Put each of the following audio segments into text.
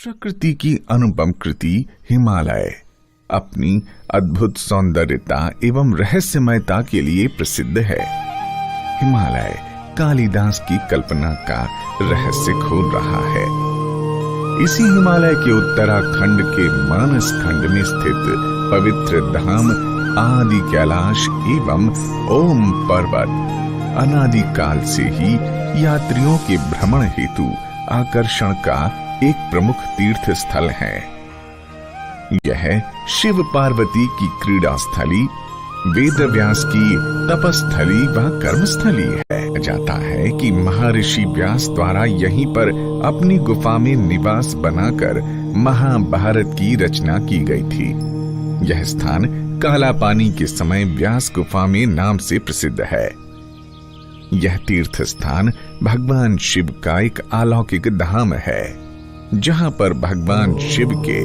प्रकृति की अनुपम कृति हिमालय अपनी अद्भुत सौंदर्यता एवं रहस्यमयता के लिए प्रसिद्ध है। हिमालय कालिदास की कल्पना का रहस्य खोल रहा है। इसी हिमालय के उत्तराखंड के मानस खंड में स्थित पवित्र धाम आदि कैलाश एवं ओम पर्वत अनादि काल से ही यात्रियों के भ्रमण हेतु आकर्षण का एक प्रमुख तीर्थ स्थल है। यह शिव पार्वती की क्रीड़ा स्थली, वेद व्यास की तपस्थली व कर्मस्थली है। जाता है कि महर्षि व्यास द्वारा यहीं पर अपनी गुफा में निवास बनाकर महाभारत की रचना की गई थी। यह स्थान काला पानी के समय व्यास गुफा में नाम से प्रसिद्ध है। यह तीर्थ स्थान भगवान शिव का एक अलौकिक धाम है, जहां पर भगवान शिव के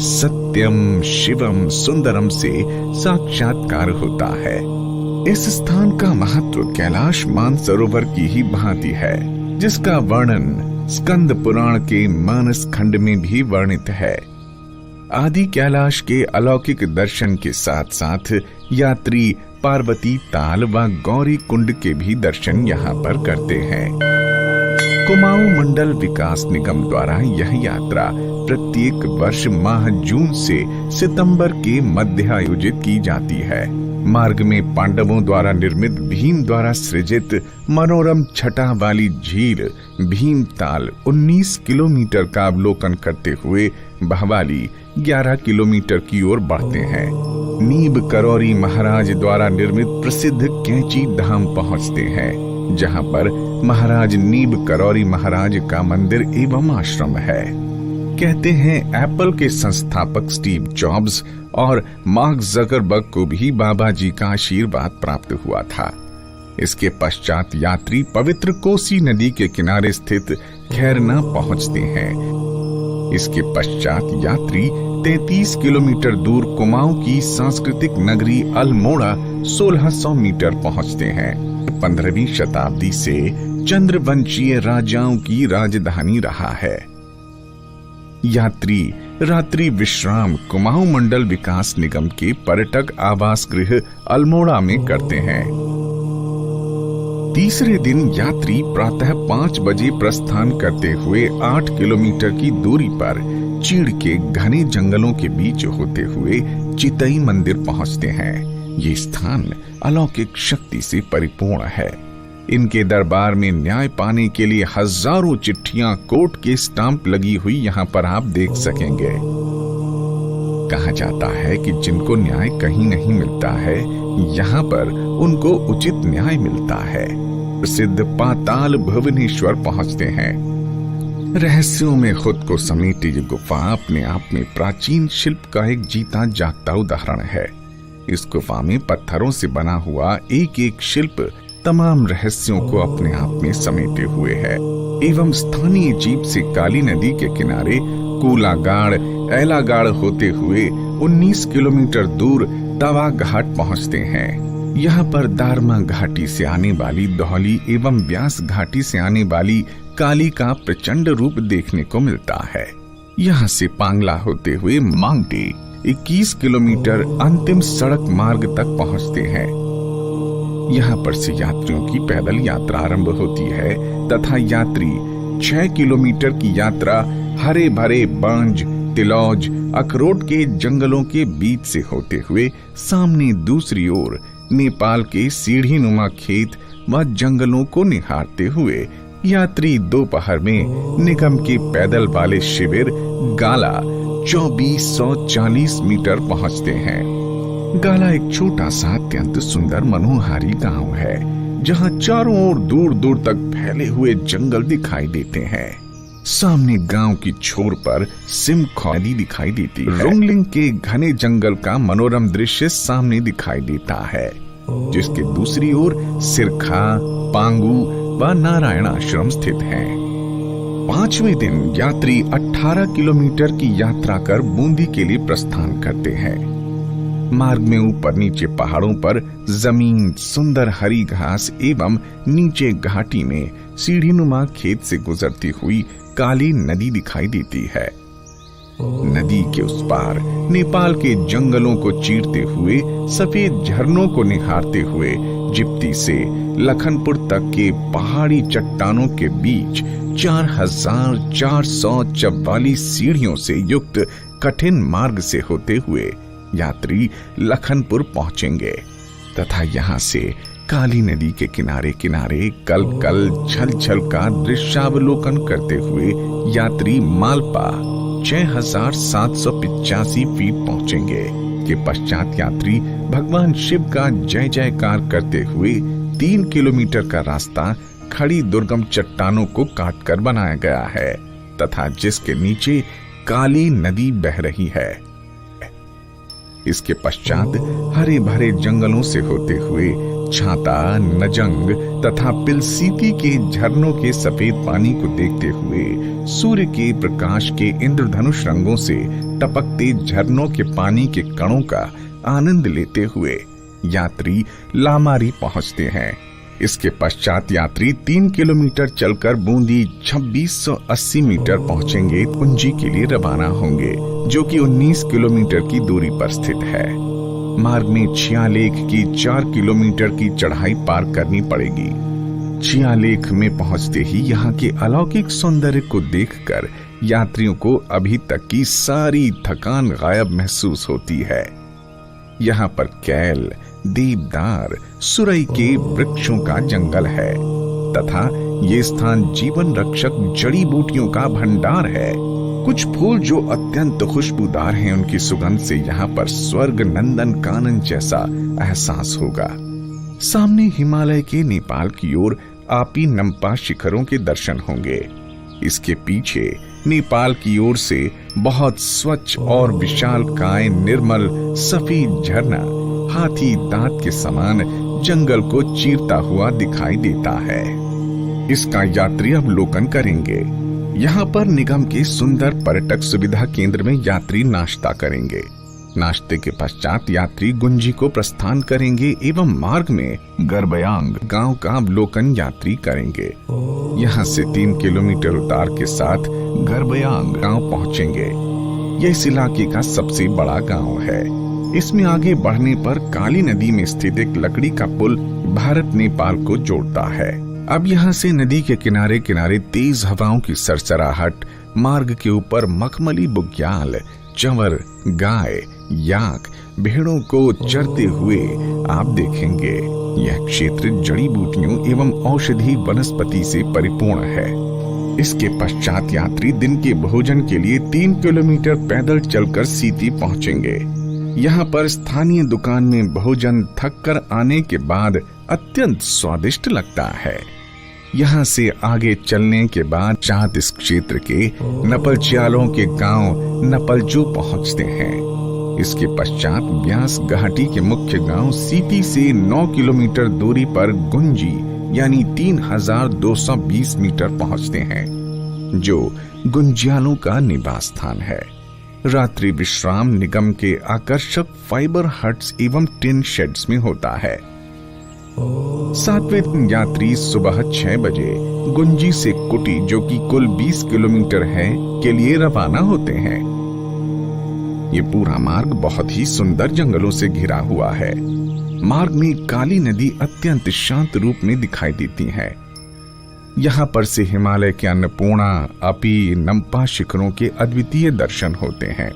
सत्यम शिवम सुंदरम से साक्षात्कार होता है। इस स्थान का महत्व कैलाश मानसरोवर की ही भांति है, जिसका वर्णन स्कंद पुराण के मानस खंड में भी वर्णित है। आदि कैलाश के अलौकिक दर्शन के साथ साथ यात्री पार्वती ताल व गौरी कुंड के भी दर्शन यहाँ पर करते हैं। कुमाऊं मंडल विकास निगम द्वारा यह यात्रा प्रत्येक वर्ष माह जून से सितंबर के मध्य आयोजित की जाती है। मार्ग में पांडवों द्वारा निर्मित भीम द्वारा सृजित मनोरम छटा वाली झील भीमताल 19 किलोमीटर का अवलोकन करते हुए बहवाली 11 किलोमीटर की ओर बढ़ते हैं। नीब करौरी महाराज द्वारा निर्मित प्रसिद्ध कैंची धाम पहुंचते हैं, जहां पर महाराज नीब करौरी महाराज का मंदिर एवं आश्रम है। कहते हैं एप्पल के संस्थापक स्टीव जॉब्स और मार्क जकरबर्ग को भी बाबा जी का आशीर्वाद प्राप्त हुआ था। इसके पश्चात यात्री पवित्र कोसी नदी के किनारे स्थित खैरना पहुंचते हैं। इसके पश्चात यात्री 33 किलोमीटर दूर कुमाऊं की सांस्कृतिक नगरी अल्मोड़ा 1600 मीटर पहुंचते हैं। 15वीं शताब्दी से चंद्रवंशीय राजाओं की राजधानी रहा है। यात्री रात्रि विश्राम कुमाऊं मंडल विकास निगम के पर्यटक आवास गृह अल्मोड़ा में करते हैं। तीसरे दिन यात्री प्रातः 5 बजे प्रस्थान करते हुए 8 किलोमीटर की दूरी पर चीड़ के घने जंगलों के बीच होते हुए चितई मंदिर पहुंचते हैं। ये स्थान अलौकिक शक्ति से परिपूर्ण है। इनके दरबार में न्याय पाने के लिए हजारों चिट्ठियां कोर्ट के स्टाम्प लगी हुई यहाँ पर आप देख सकेंगे। कहा जाता है कि जिनको न्याय कहीं नहीं मिलता है, यहाँ पर उनको उचित न्याय मिलता है। प्रसिद्ध पाताल भुवनेश्वर पहुंचते हैं। रहस्यों में खुद को समेटे ये गुफा अपने आप में प्राचीन शिल्प का एक जीता जागता उदाहरण है। इस गुफा में पत्थरों से बना हुआ एक एक शिल्प तमाम रहस्यों को अपने आप में समेटे हुए है। एवं स्थानीय जीप से काली नदी के किनारे कूलागाड़ एलागाड़ होते हुए 19 किलोमीटर दूर तवा घाट पहुंचते हैं। यहाँ पर दारमा घाटी से आने वाली धौली एवं व्यास घाटी से आने वाली काली का प्रचंड रूप देखने को मिलता है। यहाँ से पांगला होते हुए मांगटे 21 किलोमीटर अंतिम सड़क मार्ग तक पहुँचते हैं। यहाँ पर से यात्रियों की पैदल यात्रा आरंभ होती है तथा यात्री 6 किलोमीटर की यात्रा हरे भरे बांज तिलौज अखरोट के जंगलों के बीच से होते हुए सामने दूसरी ओर नेपाल के सीढ़ी नुमा खेत व जंगलों को निहारते हुए यात्री दोपहर में निगम के पैदल वाले शिविर गाला 2440 मीटर पहुंचते हैं। गाला एक छोटा सा अत्यंत सुंदर मनोहारी गांव है, जहां चारों ओर दूर दूर तक फैले हुए जंगल दिखाई देते हैं। सामने गांव की छोर पर सिमखौ नदी दिखाई देती है। रोंगलिंग के घने जंगल का मनोरम दृश्य सामने दिखाई देता है, जिसके दूसरी ओर सिरखा पांगू व नारायण आश्रम स्थित हैं। 5वें दिन यात्री 18 किलोमीटर की यात्रा कर बूंदी के लिए प्रस्थान करते हैं। मार्ग में ऊपर नीचे पहाड़ों पर जमीन सुंदर हरी घास एवं नीचे घाटी में सीढ़ीनुमा खेत से गुजरती हुई काली नदी दिखाई देती है। नदी के उस पार नेपाल के जंगलों को चीरते हुए सफेद झरनों को निहारते हुए जिप्ती से लखनपुर तक के पहाड़ी चट्टानों के बीच 4444 सीढ़ियों से युक्त कठिन मार्ग से होते हुए यात्री लखनपुर पहुंचेंगे तथा यहाँ से काली नदी के किनारे किनारे कल कल छल छल का दृश्यावलोकन करते हुए यात्री मालपा 6785 फीट पहुंचेंगे के पश्चात यात्री भगवान शिव का जय जयकार करते हुए 3 किलोमीटर का रास्ता खड़ी दुर्गम चट्टानों को काटकर बनाया गया है तथा जिसके नीचे काली नदी बह रही है। इसके पश्चात हरे भरे जंगलों से होते हुए छाता, नजंग तथा पिलसीती के झरनों के सफेद पानी को देखते हुए सूर्य के प्रकाश के इंद्रधनुष रंगों से टपकते झरनों के पानी के कणों का आनंद लेते हुए यात्री लामारी पहुंचते हैं। इसके पश्चात यात्री 3 किलोमीटर चलकर बूंदी 2680 मीटर पहुंचेंगे कुंजी के लिए रवाना होंगे जो कि 19 किलोमीटर की दूरी पर स्थित है। मार्ग में छियालेख की 4 किलोमीटर की चढ़ाई पार करनी पड़ेगी। छियालेख में पहुंचते ही यहाँ के अलौकिक सौंदर्य को देखकर यात्रियों को अभी तक की सारी थकान गायब महसूस होती है। यहाँ पर कैल, देवदार, सुरई के वृक्षों का जंगल है तथा ये स्थान जीवन रक्षक जड़ी बूटियों का भंडार है। कुछ फूल जो अत्यंत खुशबूदार हैं, उनकी सुगंध से यहाँ पर स्वर्ग नंदन कानन जैसा एहसास होगा। सामने हिमालय के नेपाल की ओर आपी नम्पा शिखरों के दर्शन होंगे। इसके पीछे नेपाल की ओर से बहुत स्वच्छ और विशाल काय निर्मल सफेद झरना हाथी दांत के समान जंगल को चीरता हुआ दिखाई देता है। इसका यात्री अवलोकन करेंगे। यहाँ पर निगम के सुंदर पर्यटक सुविधा केंद्र में यात्री नाश्ता करेंगे। नाश्ते के पश्चात यात्री गुंजी को प्रस्थान करेंगे एवं मार्ग में गर्बयांग गांव का अवलोकन यात्री करेंगे। यहाँ से 3 किलोमीटर उतार के साथ गर्बयांग गांव पहुँचेंगे। यह इस इलाके का सबसे बड़ा गांव है। इसमें आगे बढ़ने पर काली नदी में स्थित एक लकड़ी का पुल भारत नेपाल को जोड़ता है। अब यहाँ से नदी के किनारे किनारे तेज हवाओं की सरसराहट, मार्ग के ऊपर मखमली बुग्याल, चंवर, गाय, याक, भेड़ों को चरते हुए आप देखेंगे। यह क्षेत्र जड़ी बूटियों एवं औषधि वनस्पति से परिपूर्ण है। इसके पश्चात यात्री दिन के भोजन के लिए 3 किलोमीटर पैदल चलकर सीती पहुँचेंगे। यहाँ पर स्थानीय दुकान में भोजन थककर आने के बाद अत्यंत स्वादिष्ट लगता है। यहाँ से आगे चलने के बाद चाँद इस क्षेत्र के नपलचियालों के गांव नपलजू पहुँचते हैं। इसके पश्चात ब्यास घाटी के मुख्य गांव सीती से 9 किलोमीटर दूरी पर गुंजी यानी 3220 मीटर पहुँचते हैं, जो गुंजियालों का निवास स्थान है। रात्रि विश्राम निगम के आकर्षक फाइबर हट्स एवं टिन शेड्स में होता है। 7वें दिन यात्री सुबह 6 बजे गुंजी से कुटी, जो कि कुल 20 किलोमीटर है, के लिए रवाना होते हैं। ये पूरा मार्ग बहुत ही सुंदर जंगलों से घिरा हुआ है। मार्ग में काली नदी अत्यंत शांत रूप में दिखाई देती है। यहाँ पर से हिमालय के अन्नपूर्णा, अपी, नम्पा शिखरों के अद्वितीय दर्शन होते हैं।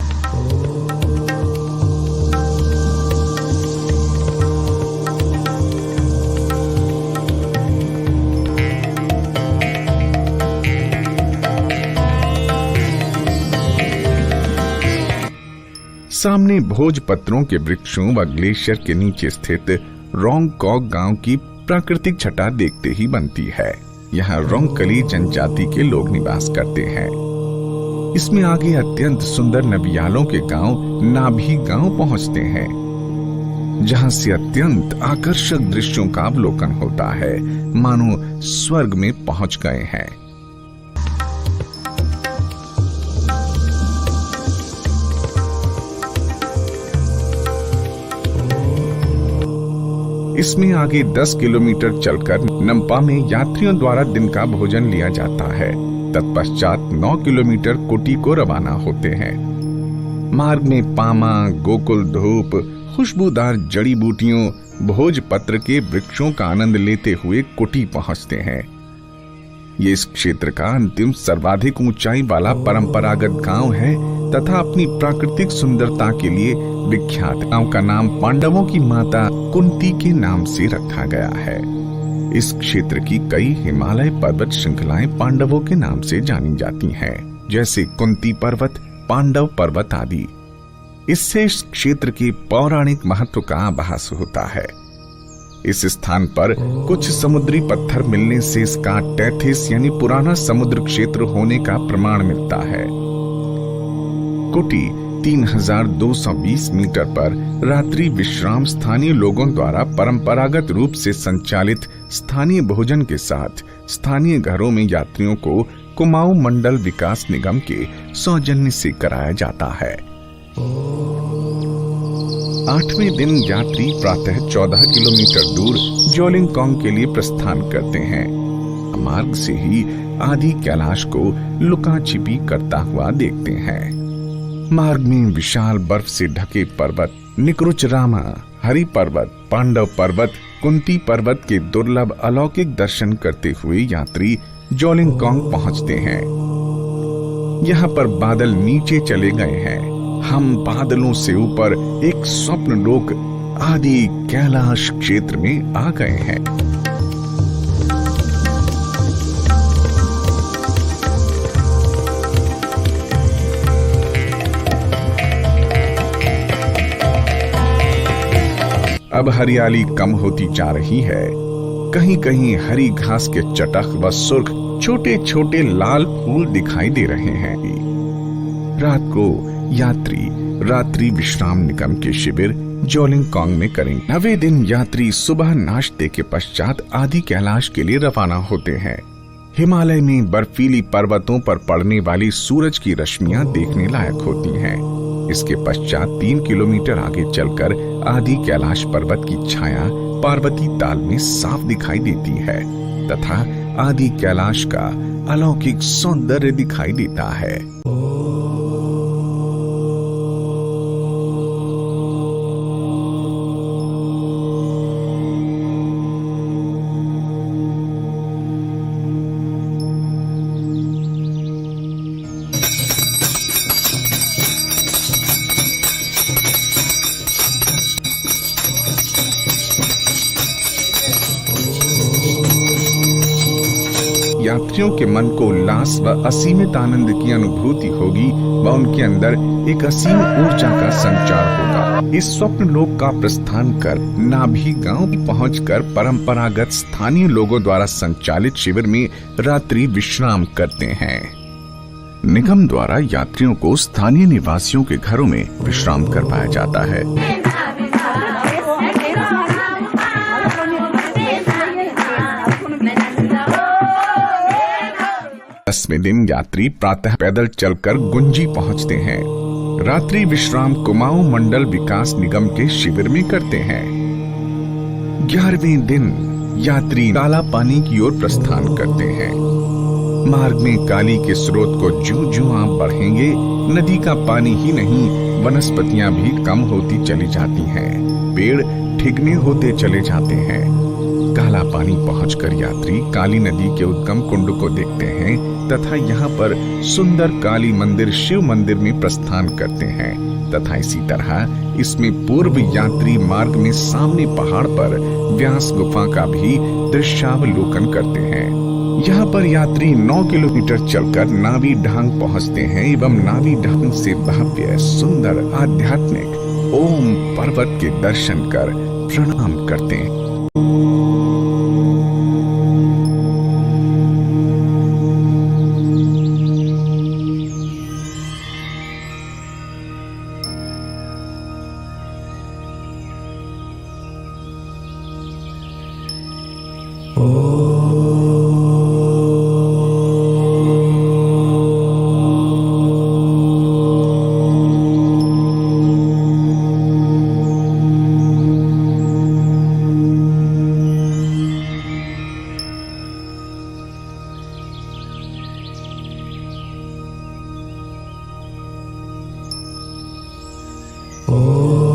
सामने भोजपत्रों के वृक्षों व ग्लेशियर के नीचे स्थित रोंगकॉक गांव की प्राकृतिक छटा देखते ही बनती है। यहाँ रोंगकली जनजाति के लोग निवास करते हैं। इसमें आगे अत्यंत सुंदर नबियालों के गांव नाभी गांव पहुंचते हैं, जहां से अत्यंत आकर्षक दृश्यों का अवलोकन होता है, मानो स्वर्ग में पहुंच गए हैं। इसमें आगे 10 किलोमीटर चलकर नम्पा में यात्रियों द्वारा दिन का भोजन लिया जाता है तत्पश्चात 9 किलोमीटर कोटी को रवाना होते हैं। मार्ग में पामा, गोकुल धूप, खुशबूदार जड़ी बूटियों, भोजपत्र के वृक्षों का आनंद लेते हुए कुटी पहुंचते हैं। ये इस क्षेत्र का अंतिम सर्वाधिक ऊंचाई वाला परंपरागत गांव है तथा अपनी प्राकृतिक सुंदरता के लिए विख्यात। गांव का नाम पांडवों की माता कुंती के नाम से रखा गया है। इस क्षेत्र की कई हिमालय पर्वत श्रृंखलाएं पांडवों के नाम से जानी जाती हैं, जैसे कुंती पर्वत, पांडव पर्वत आदि। इससे इस क्षेत्र के पौराणिक महत्व का आभास होता है। इस स्थान पर कुछ समुद्री पत्थर मिलने से इसका टेथिस यानी पुराना समुद्र क्षेत्र होने का प्रमाण मिलता है। कुटी 3220 मीटर पर रात्रि विश्राम स्थानीय लोगों द्वारा परंपरागत रूप से संचालित स्थानीय भोजन के साथ स्थानीय घरों में यात्रियों को कुमाऊं मंडल विकास निगम के सौजन्य से कराया जाता है। 8वें दिन यात्री प्रातः 14 किलोमीटर दूर जोलिंगकांग के लिए प्रस्थान करते हैं। मार्ग से ही आदि कैलाश को लुका छिपी करता हुआ देखते हैं। मार्ग में विशाल बर्फ से ढके पर्वत, निकुंजरामा, हरि पर्वत, पांडव पर्वत, कुंती पर्वत के दुर्लभ अलौकिक दर्शन करते हुए यात्री जोलिंगकांग पहुंचते हैं। यहाँ पर बादल नीचे चले गए हैं। हम बादलों से ऊपर एक स्वप्न लोक आदि कैलाश क्षेत्र में आ गए हैं। अब हरियाली कम होती जा रही है। कहीं कहीं हरी घास के चटख व सुर्ख छोटे छोटे लाल फूल दिखाई दे रहे हैं। रात को यात्री रात्रि विश्राम निगम के शिविर जोलिंगकांग में करेंगे। 9वें दिन यात्री सुबह नाश्ते के पश्चात आदि कैलाश के लिए रवाना होते हैं। हिमालय में बर्फीली पर्वतों पर पड़ने वाली सूरज की रश्मियां देखने लायक होती हैं। इसके पश्चात 3 किलोमीटर आगे चलकर आदि कैलाश पर्वत की छाया पार्वती ताल में साफ दिखाई देती है तथा आदि कैलाश का अलौकिक सौंदर्य दिखाई देता है। यात्रियों के मन को उल्लास व असीमित आनंद की अनुभूति होगी व उनके अंदर एक असीम ऊर्जा का संचार होगा। इस स्वप्न लोक का प्रस्थान कर नाभि गांव पहुंचकर परंपरागत स्थानीय लोगों द्वारा संचालित शिविर में रात्रि विश्राम करते हैं। निगम द्वारा यात्रियों को स्थानीय निवासियों के घरों में विश्राम करवाया जाता है। 10वें दिन यात्री प्रातः पैदल चलकर गुंजी पहुंचते हैं। रात्रि विश्राम कुमाऊं मंडल विकास निगम के शिविर में करते हैं। 11वें दिन यात्री काला पानी की ओर प्रस्थान करते हैं। मार्ग में काली के स्रोत को ज्यों-ज्यों आप बढ़ेंगे, नदी का पानी ही नहीं वनस्पतियां भी कम होती चली जाती हैं, पेड़ ठिगने होते चले जाते हैं। काला पानी पहुंचकर यात्री काली नदी के उद्गम कुंड को देखते हैं तथा यहाँ पर सुंदर काली मंदिर शिव मंदिर में प्रस्थान करते हैं तथा इसी तरह इसमें पूर्व यात्री मार्ग में सामने पहाड़ पर व्यास गुफा का भी दृश्यावलोकन करते हैं। यहाँ पर यात्री 9 किलोमीटर चलकर नावी ढांग पहुँचते हैं एवं नावी ढांग से भव्य सुंदर आध्यात्मिक ओम पर्वत के दर्शन कर प्रणाम करते हैं। ओ